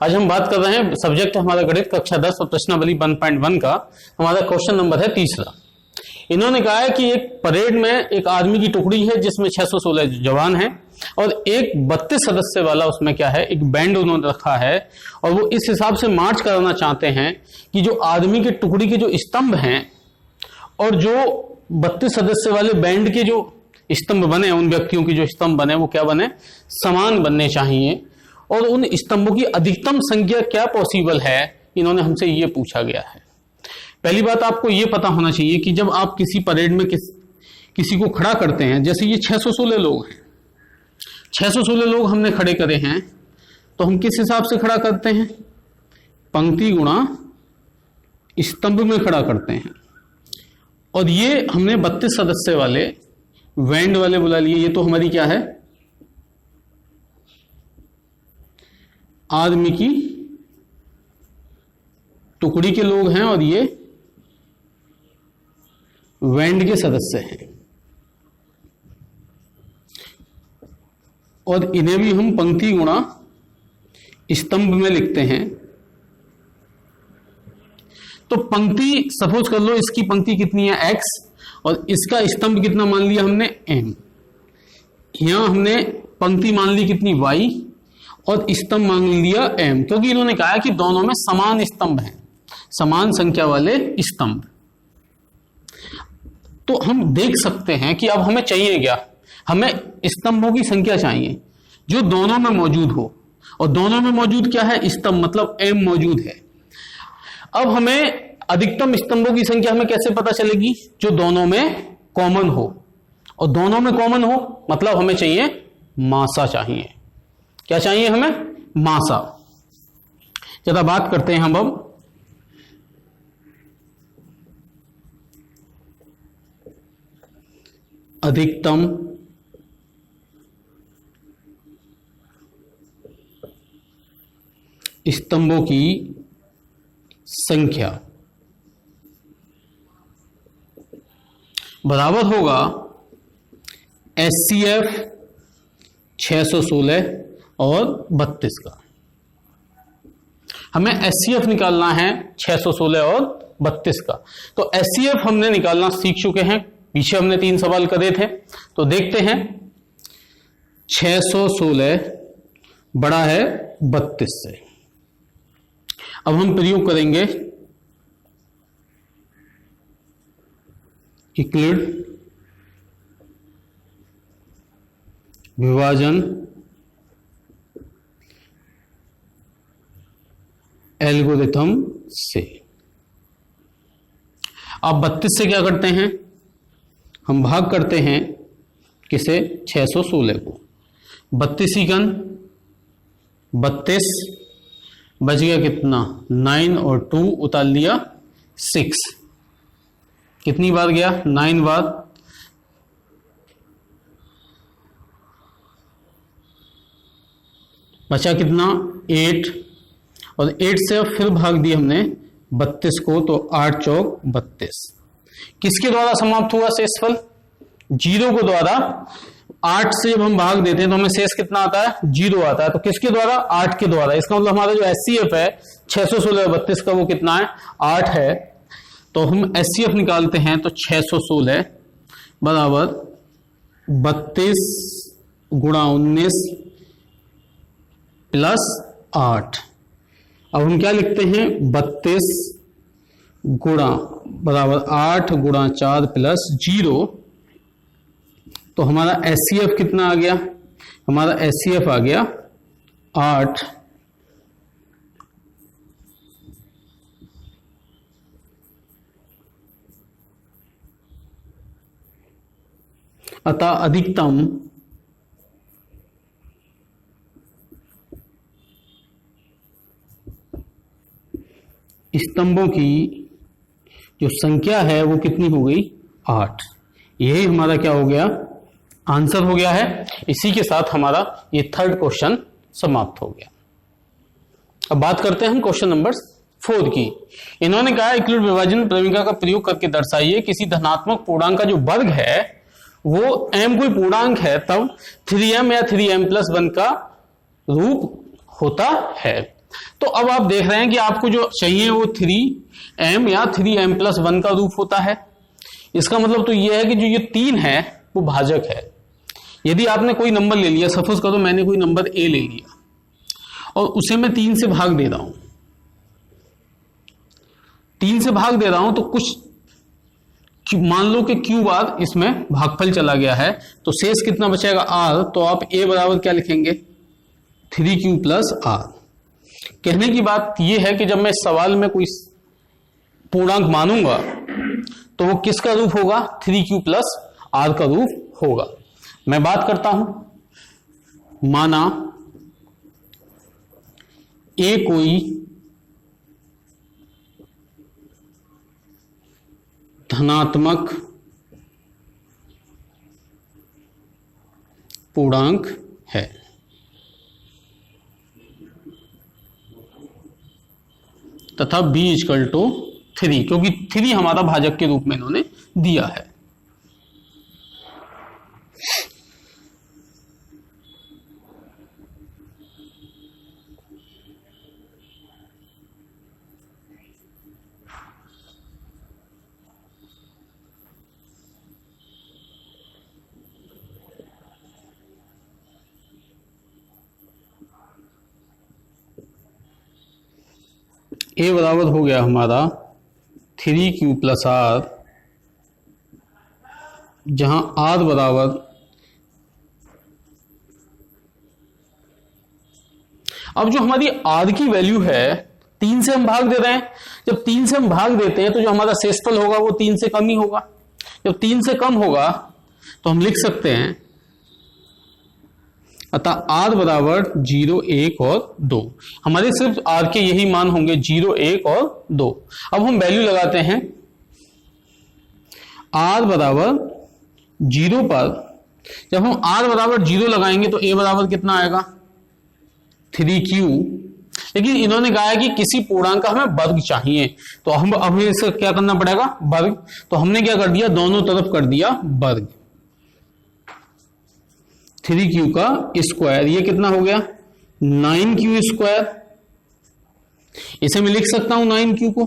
आज हम बात कर रहे हैं, सब्जेक्ट है हमारा गणित कक्षा 10 और प्रश्नावली 1.1 का। हमारा क्वेश्चन नंबर है तीसरा। इन्होंने कहा है कि एक परेड में एक आर्मी की टुकड़ी है जिसमें 616 जवान हैं और एक 32 सदस्य वाला उसमें क्या है, एक बैंड उन्होंने रखा है और वो इस हिसाब से मार्च कराना चाहते हैं कि जो आर्मी की टुकड़ी के जो स्तंभ हैं और जो 32 सदस्य वाले बैंड के जो स्तंभ बने, उन व्यक्तियों की जो स्तंभ बने वो क्या बने, समान बनने चाहिए। और उन स्तंभों की अधिकतम संख्या क्या पॉसिबल है, इन्होंने हमसे ये पूछा गया है। पहली बात आपको ये पता होना चाहिए कि जब आप किसी परेड में किसी को खड़ा करते हैं, जैसे ये 616 लोग हैं, 616 लोग हमने खड़े करे हैं, तो हम किस हिसाब से खड़ा करते हैं, पंक्ति गुणा स्तंभ में खड़ा करते हैं। और ये हमने 32 सदस्य वाले बैंड वाले बुला लिए। ये तो हमारी क्या है, आर्मी की टुकड़ी के लोग हैं और ये बैंड के सदस्य हैं और इन्हें भी हम पंक्ति गुणा स्तंभ में लिखते हैं। तो पंक्ति सपोज कर लो, इसकी पंक्ति कितनी है x और इसका स्तंभ कितना मान लिया हमने m। यहां हमने पंक्ति मान ली कितनी y और स्तंभ मान लिया m, क्योंकि इन्होंने कहा है कि दोनों में समान स्तंभ हैं, समान संख्या वाले स्तंभ। तो हम देख सकते हैं कि अब हमें चाहिए क्या, हमें स्तंभों की संख्या चाहिए जो दोनों में मौजूद हो। और दोनों में मौजूद क्या है, स्तंभ, मतलब m मौजूद है। अब हमें अधिकतम स्तंभों की संख्या हमें कैसे पता चलेगी, जो दोनों में कॉमन हो। और दोनों में कॉमन हो मतलब हमें चाहिए मासा चाहिए। क्या चाहिए हमें, मासा। जरा बात करते हैं हम अब अधिकतम स्तंभों की संख्या बराबर होगा SCF 616 और 32 का। हमें SCF निकालना है 616 और 32 का। तो SCF हमने निकालना सीख चुके हैं, पीछे हमने 3 सवाल करे थे। तो देखते हैं, 616 बड़ा है 32 से। अब हम प्रयोग करेंगे यूक्लिड विभाजन एल्गोरिथम से। अब 32 से क्या करते हैं, हम भाग करते हैं किसे, 616 को। 32 इकन 32, बच गया कितना 9 और 2 उतार लिया 6। कितनी बार गया, 9 बार। बचा कितना 8, और 8 से अब फिर भाग दिया हमने 32 को, तो 8 चौक 32। किसके द्वारा समाप्त हुआ शेषफल, 0 को द्वारा। 8 से जब हम भाग देते हैं तो हमें शेष कितना आता है, 0 आता है। तो किसके द्वारा, 8 के द्वारा। इसका मतलब हमारा जो SCF है 616 और 32 का, वो कितना है, 8 है। तो हम SCF निकालते हैं, तो 616 बराबर 32 गुणा 19 प्लस 8। अब हम क्या लिखते हैं, 32 गुणा बराबर 8 गुणा 4 प्लस 0। तो हमारा SCF कितना आ गया, हमारा SCF आ गया 8 अतः अधिकतम स्तंभों की जो संख्या है वो कितनी हो गई, 8। यही हमारा क्या हो गया, आंसर हो गया है। इसी के साथ हमारा ये 3rd क्वेश्चन समाप्त हो गया। अब बात करते हैं हम क्वेश्चन नंबर 4 की। इन्होंने कहा यूक्लिड विभाजन प्रमेय का प्रयोग करके दर्शाइए किसी धनात्मक पूर्णांक का जो वर्ग है वो m कोई पूर्णांक है तब 3m या 3m+1 का रूप होता है। तो अब आप देख रहे हैं कि आपको जो चाहिए वो 3m या 3m+1 का रूप होता है। इसका मतलब तो ये है कि जो ये 3 है वो भाजक है। यदि आपने कोई नंबर ले लिया, सपोज करो मैंने कोई नंबर a ले लिया और उसे मैं 3 से भाग दे रहा हूं, 3 से भाग दे रहा हूं, तो कुछ मान लो कि q बार इसमें भागफल चला गया है, तो शेष कितना बचेगा r। तो आप a बराबर क्या लिखेंगे, 3q + r। कहने की बात यह है कि जब मैं इस सवाल में कोई पूर्णांक मानूंगा तो वो किसका रूप होगा, 3q + r का रूप होगा। मैं बात करता हूं, माना a कोई धनात्मक पूर्णांक है, तथा b = 3, क्योंकि 3 हमारा भाजक के रूप में इन्होंने दिया है। a बराबर हो गया हमारा 3q + r, जहां r बराबर, अब जो हमारी r की वैल्यू है 3 से हम भाग दे रहे हैं। जब 3 से हम भाग देते हैं तो जो हमारा शेषफल होगा वो 3 से कम ही होगा। जब 3 से कम होगा तो हम लिख सकते हैं, अतः r बराबर 0, 1 और 2। हमारे सिर्फ r के यही मान होंगे, 0, 1 और 2। अब हम वैल्यू लगाते हैं, r बराबर 0 पर जब हम r बराबर 0 लगाएंगे तो a बराबर कितना आएगा, 3q। लेकिन इन्होंने कहा है कि किसी पूर्णांक का हमें वर्ग चाहिए, तो हम अब इसका क्या करना पड़ेगा, वर्ग। तो हमने क्या कर दिया, दोनों तरफ कर दिया वर्ग, 3q का स्क्वायर। ये कितना हो गया, 9q²। इसे मैं लिख सकता हूं 9q को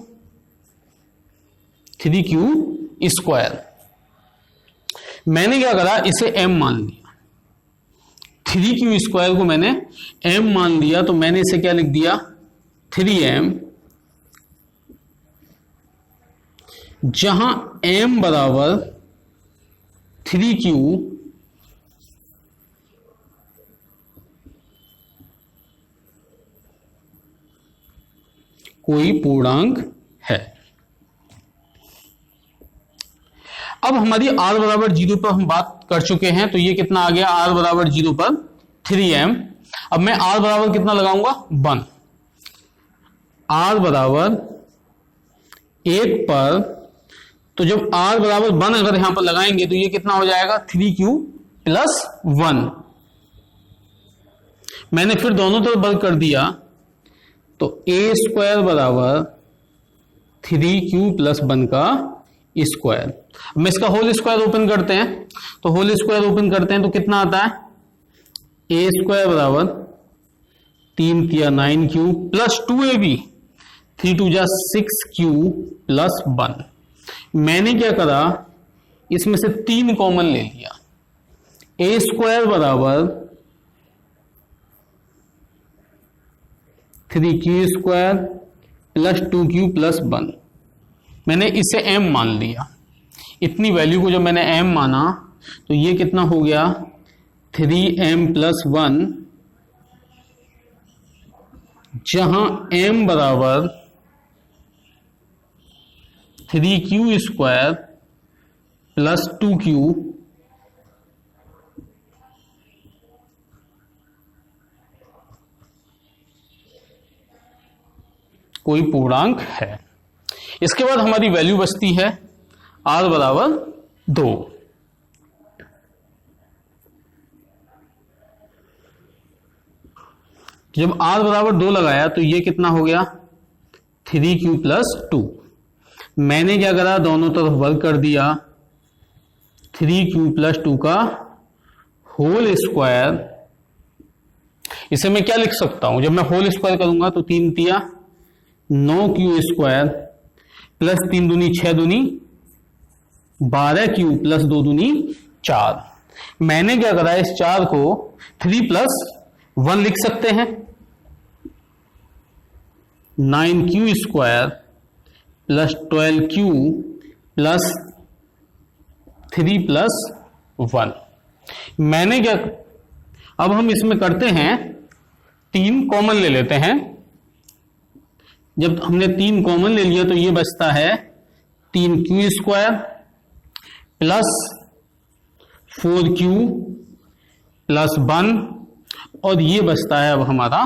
3q²। मैंने क्या करा, इसे m मान लिया, 3q² को मैंने m मान लिया, तो मैंने इसे क्या लिख दिया, 3m, जहां m बराबर 3q कोई पूर्णांक है। अब हमारी r बराबर 0 पर हम बात कर चुके हैं, तो ये कितना आ गया, r बराबर 0 पर 3m। अब मैं r बराबर कितना लगाऊंगा, 1। r बराबर 1 पर, तो जब r बराबर 1 अगर यहां पर लगाएंगे तो ये कितना हो जाएगा, 3q + 1। मैंने फिर दोनों तरफ वर्ग कर दिया, तो a² बराबर 3q + 1 का स्क्वायर। मैं इसका होल स्क्वायर ओपन करते हैं, तो होल स्क्वायर ओपन करते हैं तो कितना आता है, a² बराबर 3 × 9q + 2ab, 3 × 2 = 6q + 1। मैंने क्या करा, इसमें से 3 कॉमन ले लिया, a² बराबर 3q² + 2q + 1। मैंने इसे m मान लिया। इतनी वैल्यू को जब मैंने m माना तो ये कितना हो गया, 3m + 1, जहां m बराबर 3q² + 2q कोई पूर्णांक है। इसके बाद हमारी वैल्यू बचती है r बराबर 2। जब r बराबर 2 लगाया तो ये कितना हो गया, 3q + 2। मैंने क्या करा, दोनों तरफ वर्ग कर दिया, 3q + 2 का होल स्क्वायर। इसे मैं क्या लिख सकता हूं, जब मैं होल स्क्वायर करूंगा तो 3 तिया 9 क्यू स्क्वायर प्लस 3 दूनी 6 दूनी 12 क्यू प्लस 2 दूनी 4। मैंने क्या करा, इस 4 को 3 प्लस 1 लिख सकते हैं, 9 Q square plus 12 Q plus 3 plus 1। मैंने क्या, अब हम इसमें करते हैं 3 कॉमन ले लेते हैं। जब हमने 3 कॉमन ले लिया तो ये बचता है 3 Q square plus 4 Q plus 1 और ये बचता है अब हमारा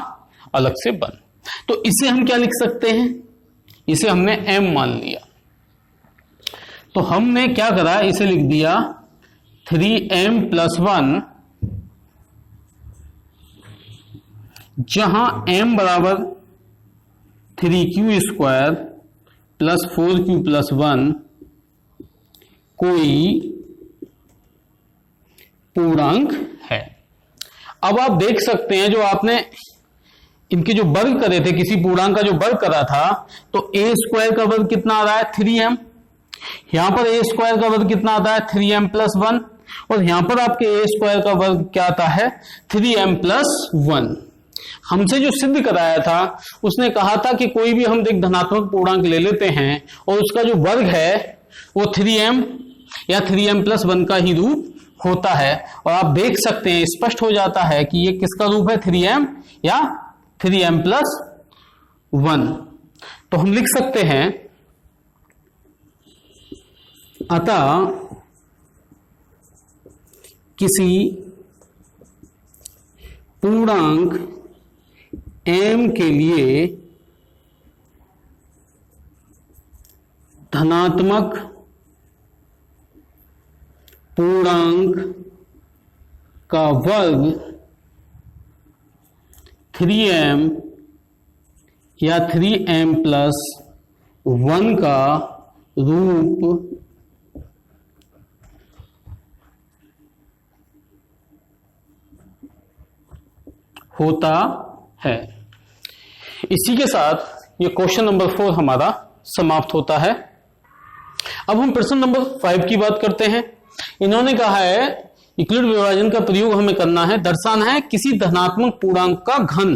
अलग से 1। तो इसे हम क्या लिख सकते हैं, इसे हमने m मान लिया। तो हमने क्या करा, इसे लिख दिया 3m प्लस 1, जहां m बराबर 3q square plus 4q plus 1 कोई पूर्णांक है। अब आप देख सकते हैं, जो आपने इनके जो वर्ग करे थे, किसी पूर्णांक का जो वर्ग करा था, तो a स्क्वायर का वर्ग कितना आ रहा है 3m, यहां पर a स्क्वायर का वर्ग कितना आता है 3m प्लस 1, और यहां पर आपके a स्क्वायर का वर्ग क्या आता है 3m प्लस 1। हमसे जो सिद्ध कराया था उसने कहा था कि कोई भी हम एक धनात्मक पूर्णांक ले लेते हैं और उसका जो वर्ग है वो 3m या 3m प्लस 1 का ही रूप होता है। और आप देख सकते हैं, स्पष्ट हो जाता है कि ये किसका रूप है 3m या 3m प्लस 1। तो हम लिख सकते हैं, अतः किसी पूर्णांक m के लिए धनात्मक पूर्णांक का वर्ग 3m या 3m प्लस 1 का रूप होता है। इसी के साथ ये क्वेश्चन नंबर 4 हमारा समाप्त होता है। अब हम प्रश्न नंबर 5 की बात करते हैं। इन्होंने कहा है यूक्लिड विभाजन का प्रयोग हमें करना है, दर्शाना है किसी धनात्मक पूर्णांक का घन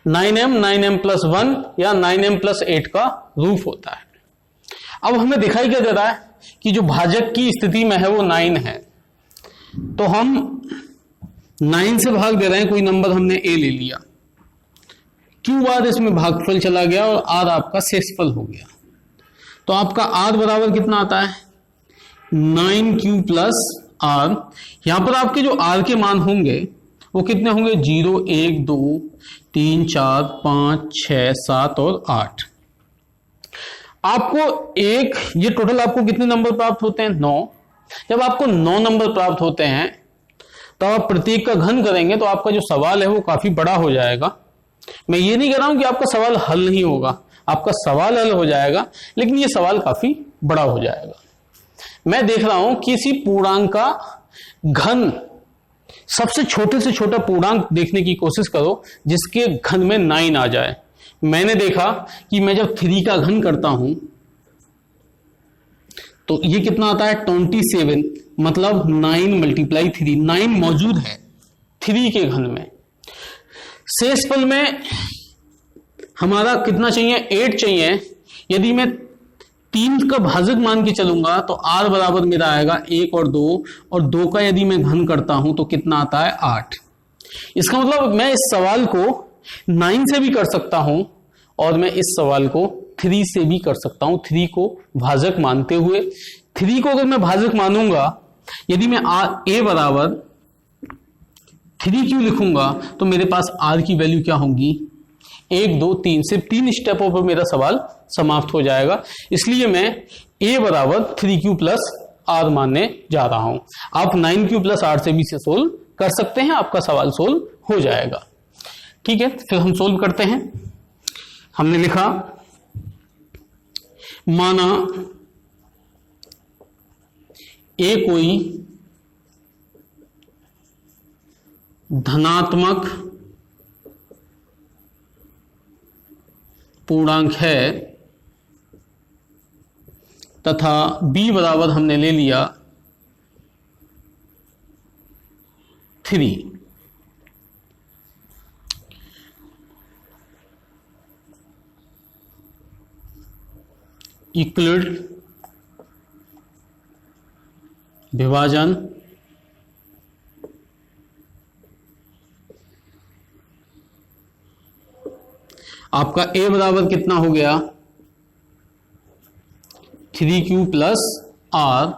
9m प्लस 1 या 9m प्लस 8 का रूप होता है। अब हमें दिखाई क्या दे रहा है कि जो भाजक की स्थिति में है वो 9 है, तो हम 9 से भाग दे रहे हैं, कोई नंबर हमने a ले लिया, q बाद इसमें भागफल चला गया और r आपका शेषफल हो गया। तो आपका r बराबर कितना आता है 9q प्लस r। यहां पर आपके जो r के मान होंगे वो कितने होंगे 0 1 2 3 4 5 6 7 और 8। आपको एक ये टोटल आपको कितने नंबर प्राप्त होते हैं 9। जब आपको 9 नंबर प्राप्त होते हैं तो आप प्रत्येक का घन करेंगे तो आपका जो सवाल है वो काफी बड़ा हो जाएगा। मैं ये नहीं कह रहा हूं कि आपका सवाल हल नहीं होगा, आपका सवाल हल हो जाएगा, लेकिन ये सवाल काफी बड़ा हो जाएगा। मैं देख रहा हूं किसी पूर्णांक का घन, सबसे छोटे से छोटा पूर्णांक देखने की कोशिश करो जिसके घन में 9 आ जाए। मैंने देखा कि मैं जब 3 का घन करता हूं तो ये कितना आता है 27, मतलब 9 मल्टीप्लाई 3, 9 मौजूद है 3 के घन में। शेषफल में हमारा कितना चाहिए 8 चाहिए। यदि मैं 3 का भाजक मान के चलूंगा तो r बराबर मेरा आएगा 1 और 2, और 2 का यदि मैं घन करता हूं तो कितना आता है 8। इसका मतलब मैं इस सवाल को 9 से भी कर सकता हूं और मैं इस सवाल को 3 से भी कर सकता हूं, 3 को भाजक मानते हुए। 3 को अगर मैं भाजक मानूंगा, यदि मैं a बराबर 3q लिखूंगा तो मेरे पास r की वैल्यू क्या होगी 1 2 3, सिर्फ 3 स्टेपों पर मेरा सवाल समाप्त हो जाएगा। इसलिए मैं a बराबर 3q प्लस r मानने जा रहा हूं। आप 9q प्लस r से भी इसे सोल्व कर सकते हैं, आपका सवाल सोल्व हो जाएगा। ठीक है, फिर हम सोल्व करते हैं। हमने लिखा, माना a कोई धनात्मक पूर्णांक है तथा b बराबर हमने ले लिया 3। इक्वलिड विभाजन आपका a बराबर कितना हो गया 3q प्लस r,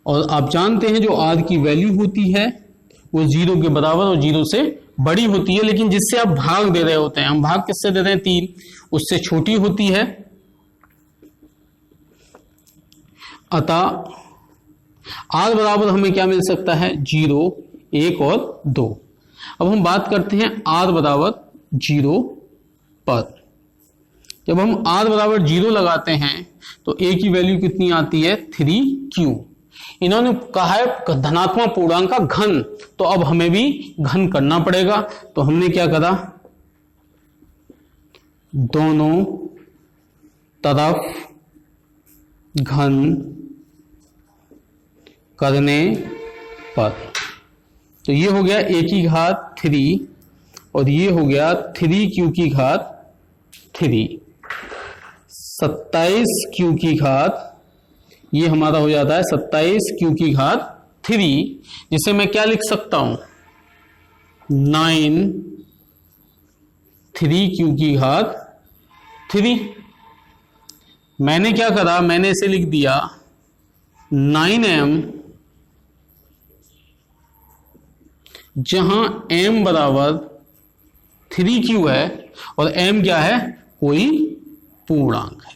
और आप जानते हैं जो r की वैल्यू होती है वो 0 के बराबर और 0 से बड़ी होती है, लेकिन जिससे आप भाग दे रहे होते हैं, हम भाग किससे दे रहे हैं 3, उससे छोटी होती है। अतः r बराबर हमें क्या मिल सकता है 0, 1 और 2। अब हम बात करते हैं r बराबर 0 पर। जब हम r बराबर 0 लगाते हैं तो a की वैल्यू कितनी आती है 3q। इन्होंने कहा है धनात्मक पूर्णांक का घन, तो अब हमें भी घन करना पड़ेगा। तो हमने क्या करा, दोनों तरफ घन करने पर, तो ये हो गया a की घात 3 और ये हो गया 3q की घात 3, 27q की घात, ये हमारा हो जाता है 27q की घात 3, जिसे मैं क्या लिख सकता हूं 9 3q की घात 3। मैंने क्या करा, मैंने इसे लिख दिया 9m, जहां m बराबर 3q है और m क्या है, कोई पूर्णांक है।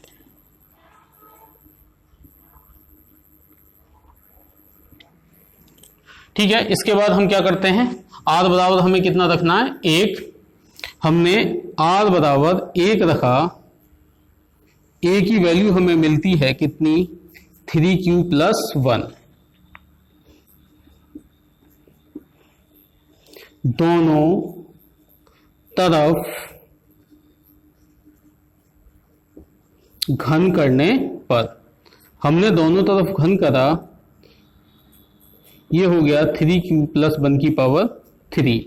ठीक है, इसके बाद हम क्या करते हैं, r बराबर हमें कितना रखना है 1। हमने r बराबर 1 रखा, a की वैल्यू हमें मिलती है कितनी 3q प्लस 1। दोनों तरफ घन करने पर, हमने दोनों तरफ घन करा, ये हो गया 3q प्लस 1 की पावर 3।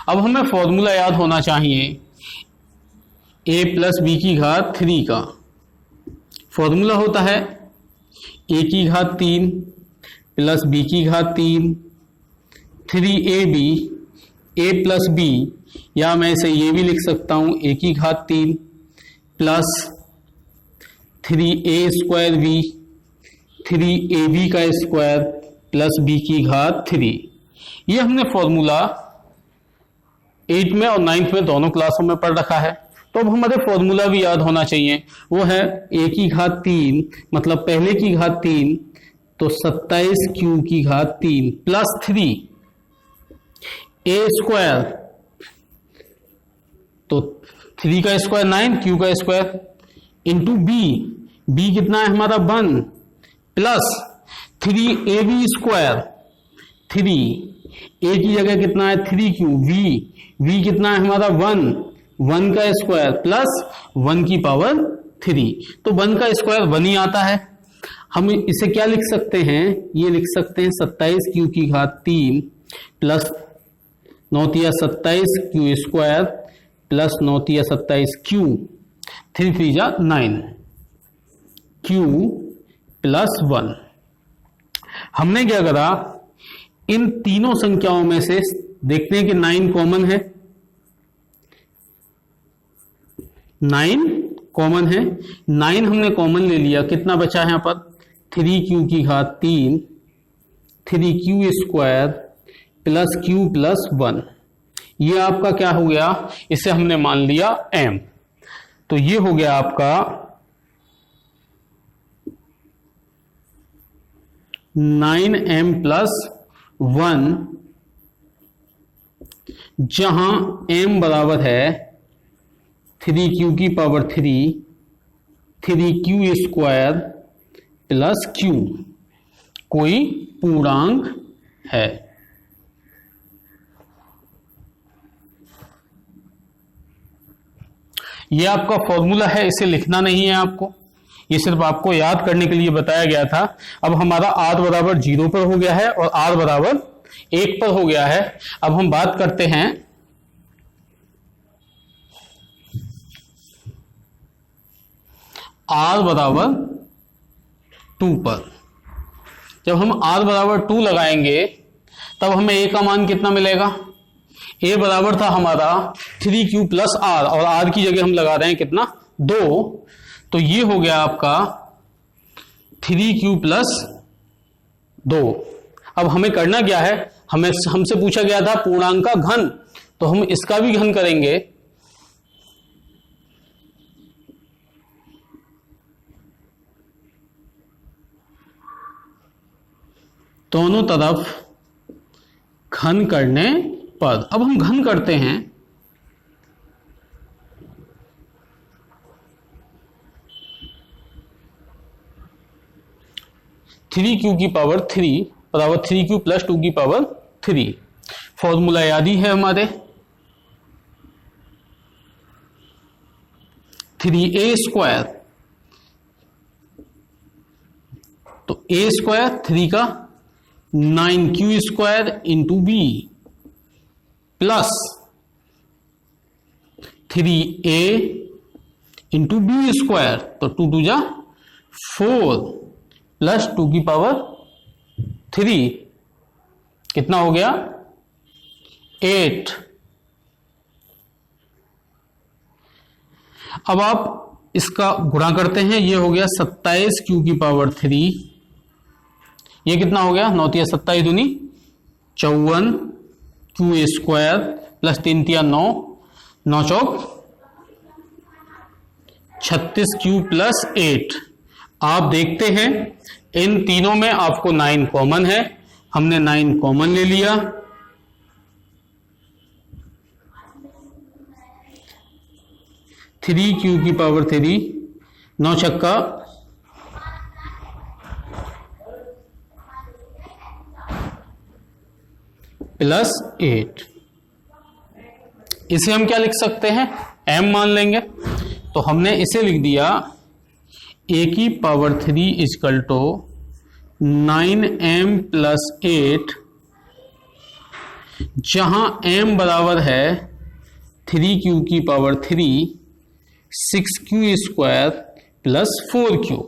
अब हमें फॉर्मूला याद होना चाहिए a प्लस b की घात 3 का। फॉर्मूला होता है a की घात 3 प्लस b की घात 3, 3ab, a प्लस b, या मैं इसे ये भी लिख सकता हूं a की घात 3 plus 3a square b, 3ab का स्क्वायर प्लस b की घात 3। ये हमने फॉर्मूला 8 में और 9th में दोनों क्लासों में पढ़ रखा है। तो अब हमारे फॉर्मूला भी याद होना चाहिए, वो है a की घात 3 मतलब पहले की घात 3, तो 27q की घात 3 प्लस 3 a स्क्वायर, तो 3 का स्क्वायर 9, q का स्क्वायर इंटू b कितना है हमारा 1 प्लस 3ab स्क्वायर, 3 a की जगह कितना है 3q, v कितना है हमारा 1 का स्क्वायर प्लस 1 की पावर 3, तो 1 का स्क्वायर 1 ही आता है। हम इसे क्या लिख सकते हैं, ये लिख सकते हैं 27q की घात 3 plus 9 27q square plus 9 27q, 3 3 जा 9, q प्लस 1। हमने क्या करा, इन तीनों संख्याओं में से देखते हैं कि 9 कॉमन है, 9 कॉमन है, 9 हमने कॉमन ले लिया, कितना बचा है यहां पर 3q की घात 3, 3q square plus q plus 1, ये आपका क्या हो गया, इसे हमने मान लिया m, तो ये हो गया आपका 9m प्लस 1, जहां m बराबर है 3q की power 3, 3q square plus q, कोई पूर्णांक है। ये आपका फॉर्मूला है, इसे लिखना नहीं है आपको, ये सिर्फ आपको याद करने के लिए बताया गया था। अब हमारा r बराबर 0 पर हो गया है और r बराबर 1 पर हो गया है। अब हम बात करते हैं r बराबर 2 पर। जब हम r बराबर 2 लगाएंगे तब हमें a का मान कितना मिलेगा? a बराबर था हमारा 3q प्लस r और r की जगह हम लगा रहे हैं कितना? 2, तो ये हो गया आपका 3q प्लस 2। अब हमें करना क्या है, हमसे पूछा गया था पूर्णांक का घन, तो हम इसका भी घन करेंगे। दोनों तरफ घन करने पर अब हम घन करते हैं। थ्री क्यू की पावर 3 बराबर 3q प्लस 2 की पावर 3। फॉर्मूला याद ही है हमारे, 3a स्क्वायर, तो a स्क्वायर 3 का 9q square into b plus 3a into b square, तो 2 2 जा 4 प्लस 2 की पावर 3, कितना हो गया? 8। अब आप इसका गुणा करते हैं, ये हो गया 27q की पावर 3, ये कितना हो गया? 9 × 27 दूनी 54 q स्क्वायर प्लस 3 × 9 9 चौक 36q प्लस 8। आप देखते हैं इन तीनों में आपको 9 कॉमन है, हमने 9 कॉमन ले लिया। थ्री क्यू की पावर 3, 9 छक्का 8। इसे हम क्या लिख सकते हैं? m मान लेंगे, तो हमने इसे लिख दिया a की power 3 equal to 9m plus 8, जहां m बराबर है 3q की power 3 6q square plus 4q।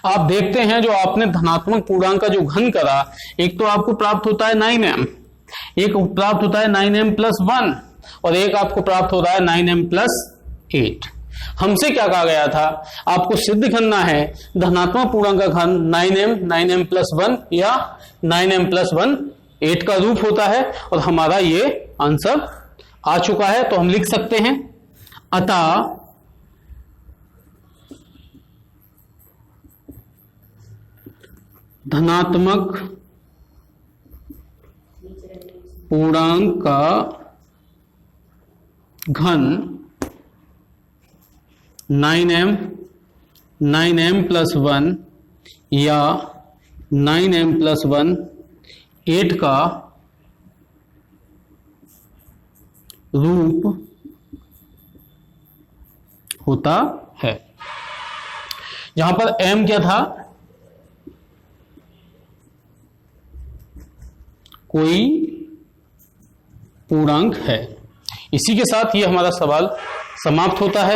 आप देखते हैं जो आपने धनात्मक पूर्णांक का जो घन करा, एक तो आपको प्राप्त होता है 9m, एक प्राप्त होता है 9m प्लस 1 और एक आपको प्राप्त होता है 9m प्लस 8। हमसे क्या कहा गया था? आपको सिद्ध करना है धनात्मक पूर्णांक का घन 9m प्लस 1 या 9m प्लस 1 8 का रूप होता है, और हमारा ये आंसर आ चुका है। तो हम लिख सकते हैं अतः धनात्मक पूर्णांक का घन 9m प्लस 1 या 9m प्लस 1 8 का रूप होता है। जहां पर m क्या था? कोई पूर्णांक है। इसी के साथ ये हमारा सवाल समाप्त होता है।